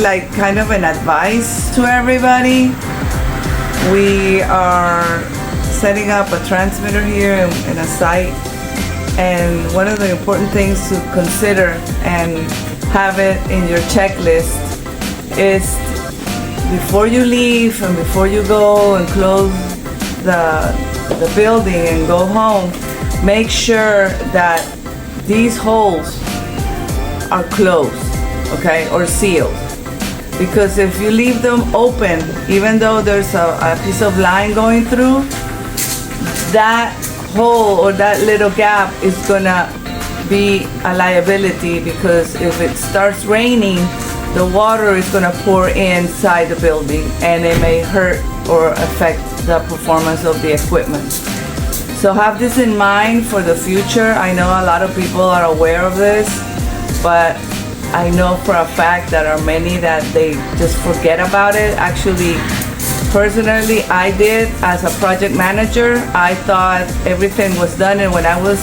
like kind of an advice to everybody. We are setting up a transmitter here in a site, and one of the important things to consider and have it in your checklist is before you leave and before you go and close the building and go home, make sure that these holes are closed, okay, or sealed. Because if you leave them open, even though there's a piece of line going through, that hole or that little gap is gonna be a liability, because if it starts raining, the water is gonna pour inside the building and it may hurt or affect the performance of the equipment. So have this in mind for the future. I know a lot of people are aware of this, but I know for a fact that are many that they just forget about it. Actually, personally, I did as a project manager. I thought everything was done, and when I was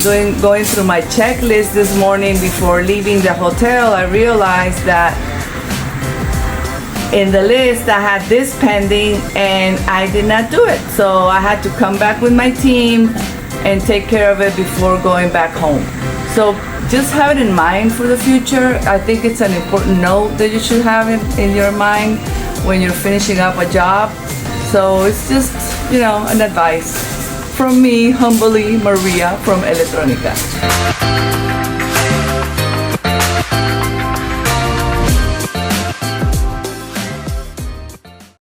going through my checklist this morning before leaving the hotel, I realized that in the list I had this pending and I did not do it. So I had to come back with my team and take care of it before going back home. So just have it in mind for the future. I think it's an important note that you should have in your mind when you're finishing up a job. So it's just, an advice from me, humbly, Maria from Elettronika.